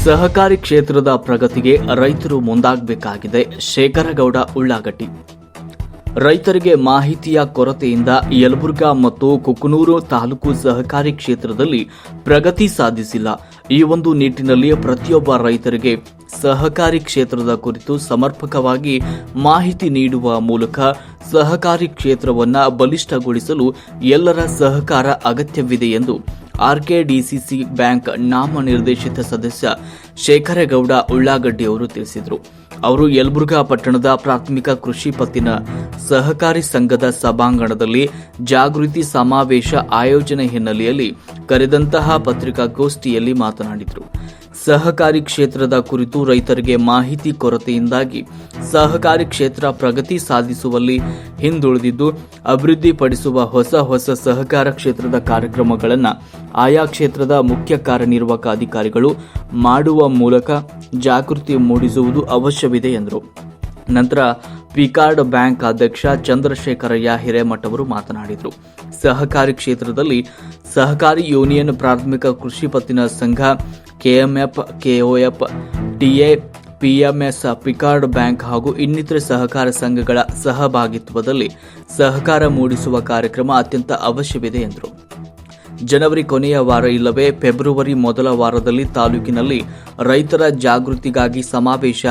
ಸಹಕಾರಿ ಕ್ಷೇತ್ರದ ಪ್ರಗತಿಗೆ ರೈತರು ಮುಂದಾಗಬೇಕಾಗಿದೆ. ಶೇಖರಗೌಡ ಉಳ್ಳಾಗಡ್ಡಿ. ರೈತರಿಗೆ ಮಾಹಿತಿಯ ಕೊರತೆಯಿಂದ ಯಲಬುರ್ಗಾ ಮತ್ತು ಕುಕನೂರು ತಾಲೂಕು ಸಹಕಾರಿ ಕ್ಷೇತ್ರದಲ್ಲಿ ಪ್ರಗತಿ ಸಾಧಿಸಿಲ್ಲ. ಈ ಒಂದು ನಿಟ್ಟಿನಲ್ಲಿ ಪ್ರತಿಯೊಬ್ಬ ರೈತರಿಗೆ ಸಹಕಾರಿ ಕ್ಷೇತ್ರದ ಕುರಿತು ಸಮರ್ಪಕವಾಗಿ ಮಾಹಿತಿ ನೀಡುವ ಮೂಲಕ ಸಹಕಾರಿ ಕ್ಷೇತ್ರವನ್ನು ಬಲಿಷ್ಠಗೊಳಿಸಲು ಎಲ್ಲರ ಸಹಕಾರ ಅಗತ್ಯವಿದೆ ಎಂದು ಆರ್ಕೆಡಿಸಿಸಿ ಬ್ಯಾಂಕ್ ನಾಮನಿರ್ದೇಶಿತ ಸದಸ್ಯ ಶೇಖರಗೌಡ ಉಳ್ಳಾಗಡ್ಡಿ ಅವರು ತಿಳಿಸಿದರು. ಅವರು ಯಲಬುರ್ಗಾ ಪಟ್ಟಣದ ಪ್ರಾಥಮಿಕ ಕೃಷಿ ಪತ್ತಿನ ಸಹಕಾರಿ ಸಂಘದ ಸಭಾಂಗಣದಲ್ಲಿ ಜಾಗೃತಿ ಸಮಾವೇಶ ಆಯೋಜನೆ ಹಿನ್ನೆಲೆಯಲ್ಲಿ ಕರೆದಂತಹ ಪತ್ರಿಕಾಗೋಷ್ಠಿಯಲ್ಲಿ ಮಾತನಾಡಿದರು. ಸಹಕಾರಿ ಕ್ಷೇತ್ರದ ಕುರಿತು ರೈತರಿಗೆ ಮಾಹಿತಿ ಕೊರತೆಯಿಂದಾಗಿ ಸಹಕಾರಿ ಕ್ಷೇತ್ರ ಪ್ರಗತಿ ಸಾಧಿಸುವಲ್ಲಿ ಹಿಂದುಳಿದಿದ್ದು, ಅಭಿವೃದ್ಧಿಪಡಿಸುವ ಹೊಸ ಸಹಕಾರ ಕ್ಷೇತ್ರದ ಕಾರ್ಯಕ್ರಮಗಳನ್ನು ಆಯಾ ಕ್ಷೇತ್ರದ ಮುಖ್ಯ ಕಾರ್ಯನಿರ್ವಾಹಕ ಅಧಿಕಾರಿಗಳು ಮಾಡುವ ಮೂಲಕ ಜಾಗೃತಿ ಮೂಡಿಸುವುದು ಅವಶ್ಯವಿದೆ ಎಂದರು. ನಂತರ ಪಿಕಾರ್ಡ್ ಬ್ಯಾಂಕ್ ಅಧ್ಯಕ್ಷ ಚಂದ್ರಶೇಖರಯ್ಯ ಹಿರೇಮಠ ಅವರು ಮಾತನಾಡಿದರು. ಸಹಕಾರಿ ಕ್ಷೇತ್ರದಲ್ಲಿ ಸಹಕಾರಿ ಯೂನಿಯನ್, ಪ್ರಾಥಮಿಕ ಕೃಷಿ ಪತ್ತಿನ ಸಂಘ, KMF, KOF, TA, PMS, PCARD bank ಹಾಗೂ ಇನ್ನಿತರೆ ಸಹಕಾರ ಸಂಘಗಳ ಸಹಭಾಗಿತ್ವದಲ್ಲಿ ಸಹಕಾರ ಮೂಡಿಸುವ ಕಾರ್ಯಕ್ರಮ ಅತ್ಯಂತ ಅವಶ್ಯವಿದೆ ಎಂದರು. ಜನವರಿ ಕೊನೆಯ ವಾರ ಇಲ್ಲವೇ ಫೆಬ್ರವರಿ ಮೊದಲ ವಾರದಲ್ಲಿ ತಾಲೂಕಿನಲ್ಲಿ ರೈತರ ಜಾಗೃತಿಗಾಗಿ ಸಮಾವೇಶ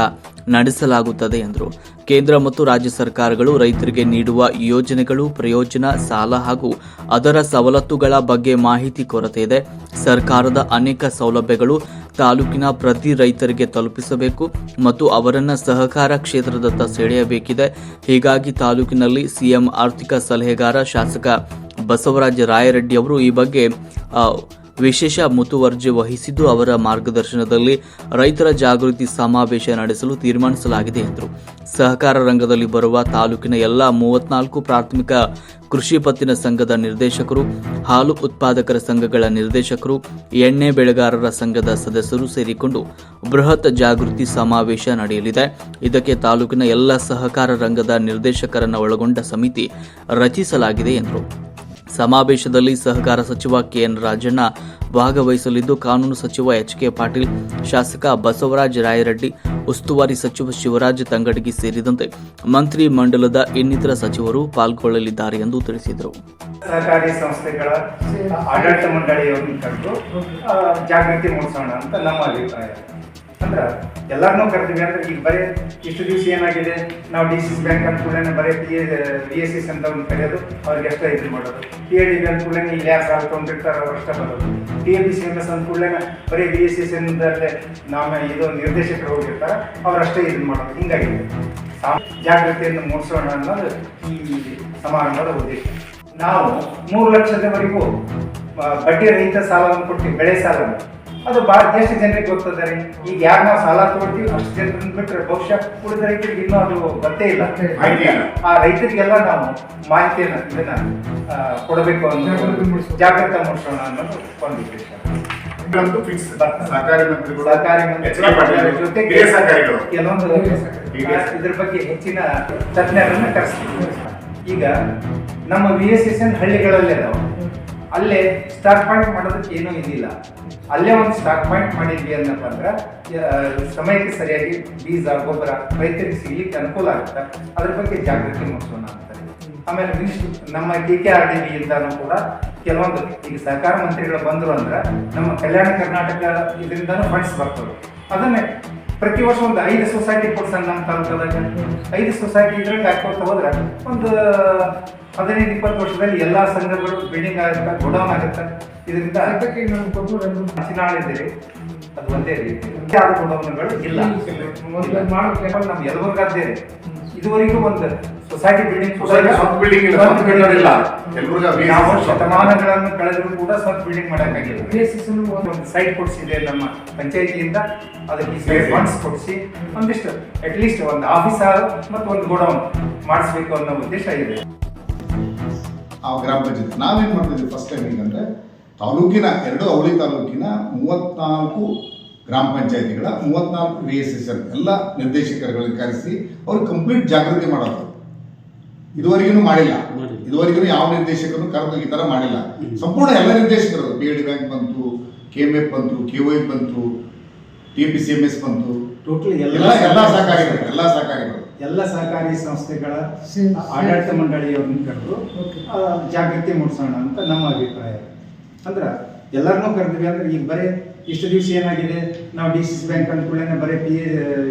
ನಡೆಸಲಾಗುತ್ತದೆ ಎಂದರು. ಕೇಂದ್ರ ಮತ್ತು ರಾಜ್ಯ ಸರ್ಕಾರಗಳು ರೈತರಿಗೆ ನೀಡುವ ಯೋಜನೆಗಳು, ಪ್ರಯೋಜನ, ಸಾಲ ಹಾಗೂ ಅದರ ಸವಲತ್ತುಗಳ ಬಗ್ಗೆ ಮಾಹಿತಿ ಕೊರತೆ ಇದೆ. ಸರ್ಕಾರದ ಅನೇಕ ಸೌಲಭ್ಯಗಳು ತಾಲೂಕಿನ ಪ್ರತಿ ರೈತರಿಗೆ ತಲುಪಿಸಬೇಕು ಮತ್ತು ಅವರನ್ನು ಸಹಕಾರ ಕ್ಷೇತ್ರದತ್ತ ಸೆಳೆಯಬೇಕಿದೆ. ಹೀಗಾಗಿ ತಾಲೂಕಿನಲ್ಲಿ ಸಿಎಂ ಆರ್ಥಿಕ ಸಲಹೆಗಾರ ಶಾಸಕ ಬಸವರಾಜ ರಾಯರೆಡ್ಡಿ ಅವರು ಈ ಬಗ್ಗೆ ವಿಶೇಷ ಮುತುವರ್ಜಿ ವಹಿಸಿದ್ದು, ಅವರ ಮಾರ್ಗದರ್ಶನದಲ್ಲಿ ರೈತರ ಜಾಗೃತಿ ಸಮಾವೇಶ ನಡೆಸಲು ತೀರ್ಮಾನಿಸಲಾಗಿದೆ ಎಂದರು. ಸಹಕಾರ ರಂಗದಲ್ಲಿ ಬರುವ ತಾಲೂಕಿನ ಎಲ್ಲ 34 ಪ್ರಾಥಮಿಕ ಕೃಷಿ ಪತ್ತಿನ ಸಂಘದ ನಿರ್ದೇಶಕರು, ಹಾಲು ಉತ್ಪಾದಕರ ಸಂಘಗಳ ನಿರ್ದೇಶಕರು, ಎಣ್ಣೆ ಬೆಳೆಗಾರರ ಸಂಘದ ಸದಸ್ಯರು ಸೇರಿಕೊಂಡು ಬೃಹತ್ ಜಾಗೃತಿ ಸಮಾವೇಶ ನಡೆಯಲಿದೆ. ಇದಕ್ಕೆ ತಾಲೂಕಿನ ಎಲ್ಲ ಸಹಕಾರ ರಂಗದ ನಿರ್ದೇಶಕರನ್ನು ಒಳಗೊಂಡ ಸಮಿತಿ ರಚಿಸಲಾಗಿದೆ ಎಂದರು. ಸಮಾವೇಶದಲ್ಲಿ ಸಹಕಾರ ಸಚಿವ ಕೆಎನ್ ರಾಜಣ್ಣ ಭಾಗವಹಿಸಲಿದ್ದು, ಕಾನೂನು ಸಚಿವ ಎಚ್.ಕೆ. ಪಾಟೀಲ್, ಶಾಸಕ ಬಸವರಾಜ ರಾಯರೆಡ್ಡಿ, ಉಸ್ತುವಾರಿ ಸಚಿವ ಶಿವರಾಜ ತಂಗಡಗಿ ಸೇರಿದಂತೆ ಮಂತ್ರಿ ಮಂಡಲದ ಇನ್ನಿತರ ಸಚಿವರು ಪಾಲ್ಗೊಳ್ಳಲಿದ್ದಾರೆ ಎಂದು ತಿಳಿಸಿದರು. ಸಹಕಾರಿ ಸಂಸ್ಥೆಗಳ ಆಡಳಿತ ಮಂಡಳಿಯನ್ನು ಕರೆದು ಜಾಗೃತಿ ಮೂಡಿಸೋಣ ಅಂತ ನಮ್ಮ ಅಭಿಪ್ರಾಯ. ಅಂದ್ರೆ ಎಲ್ಲರನ್ನೂ ಕರ್ತೀವಿ. ಅಂದ್ರೆ ಈಗ ಬರೀ ಇಷ್ಟು ದಿವಸ ಏನಾಗಿದೆ, ನಾವು ಡಿಸಿಸಿ ಬ್ಯಾಂಕ್ ಅಂದ್ಕೂಡಲೇ ಬರೀ PSS ಅಂತ ಒಂದು ಕರೆಯೋದು, ಅವ್ರಿಗೆ ಎಷ್ಟ ಇದು ಮಾಡೋದು. PADB ಅಂದ್ಕೂಡಲೇ ಇಲ್ಲಿ ಯಾರು ಸಾಲ ತೊಗೊಂಡಿರ್ತಾರೆ ಅವ್ರು ಅಷ್ಟ ಬರೋದು. TABCMS ಅಂದ್ಕೂಡಲೇ ಬರೀ BSS ಎಂದಲ್ಲೇ ನಮ್ಮ ಇದು ನಿರ್ದೇಶಕರು ಹೋಗಿರ್ತಾರೆ, ಅವರಷ್ಟೇ ಇದನ್ನು ಮಾಡೋದು. ಹಿಂಗಾಗಿದೆ. ಜಾಗೃತಿಯನ್ನು ಮೂಡಿಸೋಣ ಅನ್ನೋದು ಈ ಸಮಾರಂಭದ ಉದ್ದೇಶ. ನಾವು 3 ಲಕ್ಷದವರೆಗೂ ಬಡ್ಡಿ ರಹಿತ ಸಾಲವನ್ನು ಕೊಡ್ತೀವಿ, ಬೆಳೆ ಸಾಲವನ್ನು. ಅದು ಭಾಳ ಎಷ್ಟು ಜನರಿಗೆ ಗೊತ್ತದೆ ರೀ. ಈಗ ಯಾರು ನಾವು ಸಾಲ ತಗೊಳ್ತೀವಿ ಅಷ್ಟು ಜನರನ್ನು ಬಿಟ್ಟರೆ ಬಹುಶಃ ಉಳಿದ ರೈತರಿಗೆ ಇನ್ನೂ ಅದು ಗೊತ್ತೇ ಇಲ್ಲ. ಆ ರೈತರಿಗೆಲ್ಲ ನಾವು ಮಾಹಿತಿಯನ್ನು ಇದನ್ನ ಕೊಡಬೇಕು ಅನ್ನೋ ಜಾಗೃತ ಮೂಡಿಸೋಣ ಅನ್ನೋದು ಒಂದು ಉದ್ದೇಶ. ಸಹಕಾರಿ ಜೊತೆಗೆ ಕೆಲವೊಂದು ಇದ್ರ ಬಗ್ಗೆ ಹೆಚ್ಚಿನ ತಜ್ಞರನ್ನ ಕರೆಸ್ತೀವಿ. ಈಗ ನಮ್ಮ VSSN ಹಳ್ಳಿಗಳಲ್ಲೇ ನಾವು ಅಲ್ಲೇ ಸ್ಟಾರ್ಟ್ ಪಾಯಿಂಟ್ ಮಾಡೋದಕ್ಕೆ ಏನೂ ಇದಿಲ್ಲ. ಅಲ್ಲೇ ಒಂದು ಸ್ಟಾರ್ಟ್ ಪಾಯಿಂಟ್ ಮಾಡಿದ್ವಿ ಅನ್ನಪ್ಪ ಅಂದ್ರೆ ಸಮಯಕ್ಕೆ ಸರಿಯಾಗಿ ಬೀಜ, ಗೊಬ್ಬರ ರೈತರಿಗೆ ಸಿಗ್ಲಿಕ್ಕೆ ಅನುಕೂಲ ಆಗುತ್ತೆ. ಅದ್ರ ಬಗ್ಗೆ ಜಾಗೃತಿ ಮೂಡಿಸೋಣ ಅಂತಾರೆ. ಆಮೇಲೆ ನಮ್ಮ KKRDB ಇಂದಾನು ಕೂಡ ಕೆಲವೊಂದು ಈಗ ಸಹಕಾರ ಮಂತ್ರಿಗಳು ಬಂದರು ಅಂದ್ರೆ ನಮ್ಮ ಕಲ್ಯಾಣ ಕರ್ನಾಟಕ ಇದರಿಂದಾನು ಫಂಡ್ಸ್ ಬರ್ತವೆ. ಅದನ್ನೇ ಪ್ರತಿ ವರ್ಷ ಒಂದು 5 ಸೊಸೈಟಿ ಕೊಡ್ಸೋಣ. ನಮ್ಮ ತಾಲೂಕದಾಗ 5 ಸೊಸೈಟಿ ಇದ್ರಂಗೆ ಹಾಕೋತ ಹೋದ್ರೆ ಒಂದು 15-20 ವರ್ಷದಲ್ಲಿ ಎಲ್ಲಾ ಸಂಘಗಳು ಬಿಲ್ಡಿಂಗ್ ಆಗುತ್ತೆ, ಗೋಡೌನ್ ಆಗುತ್ತೆ. ಇದರಿಂದ ಚಿನಾಳಿದ್ದೀರಿ ಅದು ಒಂದೇ ರೀತಿ ಯಾವ್ದು ಗೋಡೌನ್ಗಳು ಇಲ್ಲ. ನಮ್ಮ ಯಲಬುರ್ಗಾದ್ದೇ ಇದುವರೆಗೂ ಒಂದು ಸೊಸೈಟಿ ಬಿಲ್ಡಿಂಗ್ ಶತಮಾನಗಳನ್ನು ಕಳೆದರೂ ಕೂಡ ಸ್ವಂತ ಬಿಲ್ಡಿಂಗ್ ಮಾಡೋಕ್ಕಾಗಿಲ್ಲ. ಒಂದು ಸೈಟ್ ಕೊಡಿಸಿದೆ ನಮ್ಮ ಪಂಚಾಯತಿಯಿಂದ, ಅದಕ್ಕೆ ಫಂಡ್ಸ್ ಕೊಡಿಸಿ ಒಂದಿಷ್ಟು ಅಟ್ಲೀಸ್ಟ್ ಒಂದು ಆಫೀಸ್ ಮತ್ತು ಒಂದು ಗೋಡೌನ್ ಮಾಡಿಸ್ಬೇಕು ಅನ್ನೋ ಉದ್ದೇಶ ಇದೆ. ಆ ಗ್ರಾಮ ಪಂಚಾಯತ್ ನಾವೇನು ಮಾಡ್ತಿದ್ವಿ ಫಸ್ಟ್ ಟೈಮ್ ಅಂದರೆ ತಾಲೂಕಿನ 2 ಅವಳಿ ತಾಲೂಕಿನ 34 ಗ್ರಾಮ ಪಂಚಾಯತಿಗಳ 34 VSSN ಎಲ್ಲ ನಿರ್ದೇಶಕರುಗಳಿಗೆ ಕರೆಸಿ ಅವ್ರಿಗೆ ಕಂಪ್ಲೀಟ್ ಜಾಗೃತಿ ಮಾಡೋದು. ಇದುವರೆಗೂ ಮಾಡಿಲ್ಲ. ಇದುವರೆಗೂ ಯಾವ ನಿರ್ದೇಶಕರು ಕರೆದು ಈ ಥರ ಮಾಡಿಲ್ಲ. ಸಂಪೂರ್ಣ ಎಲ್ಲ ನಿರ್ದೇಶಕರು PAD ಬ್ಯಾಂಕ್ ಬಂತು, KMF ಬಂತು, KOF ಬಂತು, TPCMS ಬಂತು, ಟೋಟಲ್ ಎಲ್ಲ ಸಹಕಾರಿಗಳು ಎಲ್ಲ ಸಹಕಾರಿ ಸಂಸ್ಥೆಗಳ ಆಡಳಿತ ಮಂಡಳಿಯವ್ರನ್ನ ಕರೆದು ಜಾಗೃತಿ ಮೂಡಿಸೋಣ ಅಂತ ನಮ್ಮ ಅಭಿಪ್ರಾಯ. ಅಂದ್ರೆ ಎಲ್ಲರನ್ನೂ ಕರೆದ್ವಿ ಅಂದ್ರೆ ಈಗ ಬರೀ ಇಷ್ಟು ದಿವಸ ಏನಾಗಿದೆ, ನಾವು DCC ಬ್ಯಾಂಕ್ ಅಂದ್ಕೊಳ್ಳೇನೆ ಬರೀ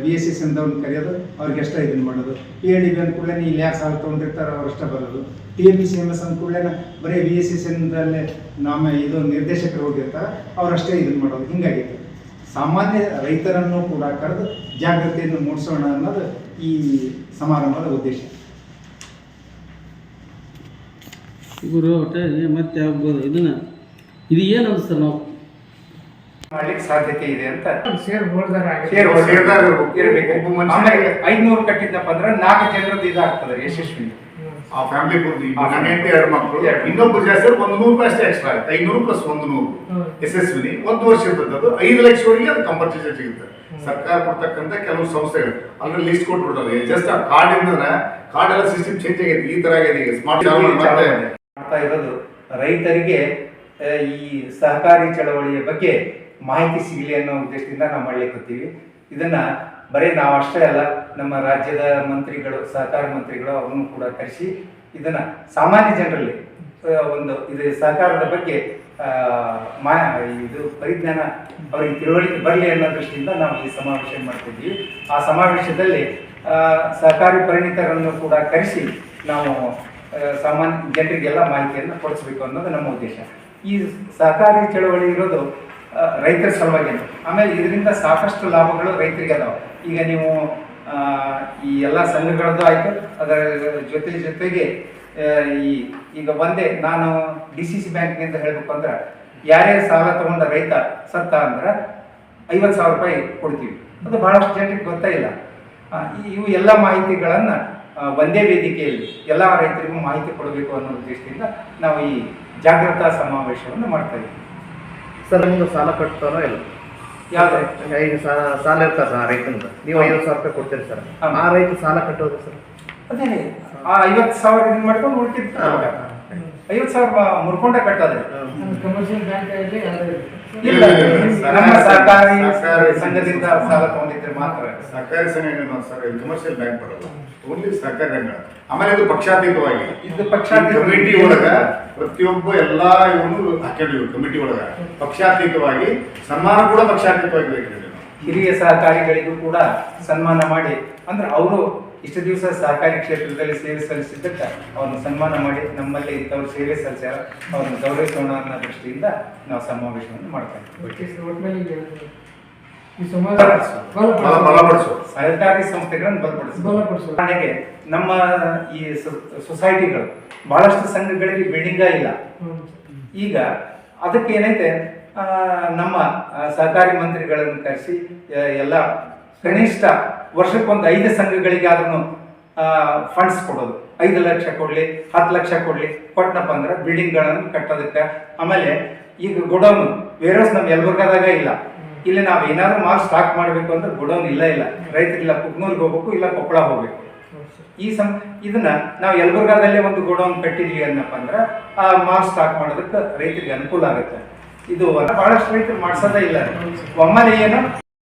VSS ಅಂದವ್ರನ್ನ ಕರೆಯೋದು, ಅವ್ರಿಗೆ ಎಷ್ಟ ಇದನ್ನು ಮಾಡೋದು, PADB ಅಂದ್ಕೊಳ್ಳೇನೆ ಇಲ್ಲಿ ಯಾರು ಸಾಲ ತೊಗೊಂಡಿರ್ತಾರೆ ಅವ್ರಷ್ಟ ಬರೋದು, TPCMS ಅಂದ್ಕೊಳ್ಳೇನೆ ಬರೀ VSS ಇಂದಲೇ ಇದು ನಿರ್ದೇಶಕರು ಹೋಗಿರ್ತಾರೆ ಅವರಷ್ಟೇ ಇದನ್ನು ಮಾಡೋದು. ಹಿಂಗಾಗಿದೆ. ಸಾಮಾನ್ಯ ರೈತರನ್ನು ಕೂಡ ಕರೆದು ಜಾಗೃತಿಯನ್ನು ಮೂಡಿಸೋಣ ಅನ್ನೋದು ಈ ಸಮಾರಂಭದ ಉದ್ದೇಶ. ಗುರು ಒಟ್ಟೆ ಮತ್ತೆ ಆಗ್ಬೋದು ಇದನ್ನ ಇದು ಏನು ಅನ್ಸುತ್ತೆ ನಾವು ಮಾಡ್ಲಿಕ್ಕೆ ಸಾಧ್ಯತೆ ಇದೆ ಅಂತ ಶೇರ್ ಇರಬೇಕು. ಆಮೇಲೆ 500 ಕಟ್ಟಿದ್ದಪ್ಪ ಅಂದ್ರೆ 4 ಜನರದ್ದು ಇದಾಗ್ತದೆ ಯಶಸ್ವಿ. ಆ ಫ್ಯಾಮಿಲಿ ನನ್ನ ಹೆಂಡತಿ 2 ಮಕ್ಕಳು, ಇನ್ನೊಬ್ಬರು ಜಾಸ್ತಿ ಒಂದು 100 ರೂಪಾಯಿ ಅಷ್ಟೇ ಎಕ್ಸ್ಟ್ರಾ ಆಗುತ್ತೆ. 500 ಪ್ಲಸ್ 100 ಯಶಸ್ವಿನಿ 1 ವರ್ಷ ಇರ್ತದೆ. ಅದು 5 ಲಕ್ಷವರೆಗೆ ಅದು ಕಂಪಲ್ಸರಿ ಸಿಗುತ್ತೆ. ಸರ್ಕಾರ ಕೊಡ್ತಕ್ಕಂಥ ಕೆಲವು ಸಂಸ್ಥೆಗಳು ಅಂದ್ರೆ ಲಿಸ್ಟ್ ಕೊಟ್ಬಿಡ್ತಾರೆ. ಜಸ್ಟ್ ಆ ಕಾರ್ಡ್ ಎಲ್ಲ ಸಿಸ್ಟಮ್ ಚೇಂಜ್ ಆಗೈತೆ. ಈ ತರ ಆಗಿದೆ ಈಗ ಸ್ಮಾರ್ಟ್ ಮಾಡ್ತಾ ಇರೋದು ರೈತರಿಗೆ ಈ ಸಹಕಾರಿ ಚಳವಳಿಯ ಬಗ್ಗೆ ಮಾಹಿತಿ ಸಿಗಲಿ ಅನ್ನೋ ಉದ್ದೇಶದಿಂದ ನಾವು ಮಾಡ್ಲಿಕ್ಕತ್ತೀವಿ. ಇದನ್ನ ಬರೀ ನಾವು ಅಷ್ಟೇ ಅಲ್ಲ, ನಮ್ಮ ರಾಜ್ಯದ ಮಂತ್ರಿಗಳು, ಸಹಕಾರ ಮಂತ್ರಿಗಳು ಅವರನ್ನು ಕೂಡ ಕರೆಸಿ ಇದನ್ನ ಸಾಮಾನ್ಯ ಜನರಲ್ಲಿ ಇದು ಸಹಕಾರದ ಬಗ್ಗೆ ಇದು ಪರಿಜ್ಞಾನ ಅವರಿಗೆ ತಿಳುವಳಿಕೆ ಬರಲಿ ಅನ್ನೋ ದೃಷ್ಟಿಯಿಂದ ನಾವು ಈ ಸಮಾವೇಶ ಮಾಡ್ತಿದ್ದೀವಿ. ಆ ಸಮಾವೇಶದಲ್ಲಿ ಸಹಕಾರಿ ಪರಿಣಿತರನ್ನು ಕೂಡ ಕರೆಸಿ ನಾವು ಸಾಮಾನ್ಯ ಜನರಿಗೆಲ್ಲ ಮಾಹಿತಿಯನ್ನು ಕೊಡಿಸ್ಬೇಕು ಅನ್ನೋದು ನಮ್ಮ ಉದ್ದೇಶ. ಈ ಸಹಕಾರಿ ಚಳವಳಿ ಇರೋದು ರೈತರ ಸಲುವಾಗಿ. ಆಮೇಲೆ ಇದರಿಂದ ಸಾಕಷ್ಟು ಲಾಭಗಳು ರೈತರಿಗೆ ಅದಾವೆ. ಈಗ ನೀವು ಈ ಎಲ್ಲ ಸಂಘಗಳದ್ದು ಆಯಿತು, ಅದರ ಜೊತೆಗೆ ಈಗ ಒಂದೇ ನಾನು DCC ಬ್ಯಾಂಕ್ನಿಂದ ಹೇಳಬೇಕು ಅಂದ್ರೆ ಯಾರೇ ಸಾಲ ತಗೊಂಡ ರೈತ ಸತ್ತ ಅಂದ್ರೆ 50,000 ರೂಪಾಯಿ ಕೊಡ್ತೀವಿ. ಅದು ಬಹಳಷ್ಟು ಜನರಿಗೆ ಗೊತ್ತೇ ಇಲ್ಲ. ಇವು ಎಲ್ಲ ಮಾಹಿತಿಗಳನ್ನು ಒಂದೇ ವೇದಿಕೆಯಲ್ಲಿ ಎಲ್ಲ ರೈತರಿಗೂ ಮಾಹಿತಿ ಕೊಡಬೇಕು ಅನ್ನೋ ಉದ್ದೇಶದಿಂದ ನಾವು ಈ ಜಾಗೃತಾ ಸಮಾವೇಶವನ್ನು ಮಾಡ್ತಾ ಇದ್ದೀವಿ. ಸರ್ ನಿಮ್ಗೆ ಸಾಲ ಕಟ್ತಾರೋ ಇಲ್ಲ? ಯಾವ್ದು ಈಗ ಸಾಲ ಇರ್ತಾರೆ ಸರ್ ರೈತನಿಂದ, ನೀವು 50,000 ರೂಪಾಯಿ ಕೊಡ್ತೀರಿ ಸರ್. ಆ ರೈತ ಸಾಲ ಕಟ್ಟೋದು ಸರ್ ಅದೇ ಆ 50,000 ಇದನ್ನ ಮಾಡ್ಕೊಂಡು ಉಳ್ಕಿದ್ದು 50,000 ಮುರ್ಕೊಂಡೆ ಕಟ್ಟೋದ್ರೆ ಕಮರ್ಷಿಯಲ್ ಬ್ಯಾಂಕ್ ಇಲ್ಲ. ನಮ್ಮ ಸಹಕಾರಿ ಸಂಘದಿಂದ ಸಾಲ ತಗೊಂಡಿದ್ರೆ ಮಾತ್ರ. ಸಹಕಾರಿ ಸಂಘ ಸರ್, ಕಮರ್ಷಿಯಲ್ ಬ್ಯಾಂಕ್ ಬರೋದು ಓನ್ಲಿ ಸಹಕಾರಿ ರಂಗ. ಆಮೇಲೆ ಇದು ಪಕ್ಷಾತೀತವಾಗಿ ಕಮಿಟಿ ಒಳಗ ಪ್ರತಿಯೊಬ್ಬ ಎಲ್ಲಾ ಇವನು ಹಾಕೊಂಡಿವಿ. ಕಮಿಟಿ ಒಳಗ ಪಕ್ಷಾತೀತವಾಗಿ ಸನ್ಮಾನ ಕೂಡ ಪಕ್ಷಾತೀತವಾಗಿ ಬೇಕು. ಹಿರಿಯ ಸಹಕಾರಿಗಳಿಗೂ ಕೂಡ ಸನ್ಮಾನ ಮಾಡಿ ಅಂದ್ರೆ ಅವರು ಇಷ್ಟು ದಿವಸ ಸಹಕಾರಿ ಕ್ಷೇತ್ರದಲ್ಲಿ ಸೇವೆ ಸಲ್ಲಿಸಿದ್ದಕ್ಕೆ ಅವ್ರನ್ನ ಸನ್ಮಾನ ಮಾಡಿ ನಮ್ಮಲ್ಲಿ ಇಂಥವ್ರು ಸೇವೆ ಸಲ್ಲಿಸ್ಯಾರ ಅವ್ರನ್ನ ಗೌರವಿಸೋಣ ಅನ್ನೋ ದೃಷ್ಟಿಯಿಂದ ನಾವು ಸಮಾವೇಶವನ್ನು ಮಾಡ್ತಾ ಇದ್ದೀವಿ. ಸಹಕಾರಿ ಸಂಸ್ಥೆಗಳನ್ನು ಬಲಪಡಿಸುವ. ಹಾಗೆ ನಮ್ಮ ಈ ಸೊಸೈಟಿಗಳು ಬಹಳಷ್ಟು ಸಂಘಗಳಿಗೆ ಬಿಲ್ಡಿಂಗ ಇಲ್ಲ. ಈಗ ಅದಕ್ಕೆ ಏನೈತೆ, ನಮ್ಮ ಸಹಕಾರಿ ಮಂತ್ರಿಗಳನ್ನು ಕರೆಸಿ ಎಲ್ಲ ಕನಿಷ್ಠ ವರ್ಷಕ್ಕೊಂದು 5 ಸಂಘಗಳಿಗೆ ಆದ್ರೂ ಫಂಡ್ಸ್ ಕೊಡೋದು. 5 ಲಕ್ಷ ಕೊಡ್ಲಿ, 10 ಲಕ್ಷ ಕೊಡ್ಲಿ, ಕೊಟ್ಟನಪ್ಪ ಅಂದ್ರೆ ಬಿಲ್ಡಿಂಗ್ಗಳನ್ನು ಕಟ್ಟೋದಕ್ಕೆ. ಆಮೇಲೆ ಈಗ ಗೋಡೌನ್ ವೇರೋಸ್ ನಮ್ಮ ಯಲಬುರ್ಗಾದಾಗ ಇಲ್ಲ. ಇಲ್ಲಿ ನಾವು ಏನಾದ್ರು ಮಾಲ್ ಸ್ಟಾಕ್ ಮಾಡಬೇಕು ಅಂದ್ರೆ ಗೋಡೌನ್ ಇಲ್ಲ. ರೈತರಿಲ್ಲ, ಕುಕ್ನೂರ್ಗೆ ಹೋಗ್ಬೇಕು, ಇಲ್ಲ ಕೊಪ್ಪಳ ಹೋಗ್ಬೇಕು. ಇದನ್ನ ನಾವು ಯಲಬುರ್ಗಾದಲ್ಲೇ ಒಂದು ಗೋಡೌನ್ ಕಟ್ಟಿದ್ವಿ ಅನ್ನಪ್ಪ ಅಂದ್ರೆ ಆ ಮಾಲ್ ಸ್ಟಾಕ್ ಮಾಡೋದಕ್ಕೆ ರೈತರಿಗೆ ಅನುಕೂಲ ಆಗುತ್ತೆ. ಇದು ಬಹಳಷ್ಟು ರೈತರು ಮಾಡ್ಸೋದೇ ಇಲ್ಲ. ಒಮ್ಮೆ ಏನು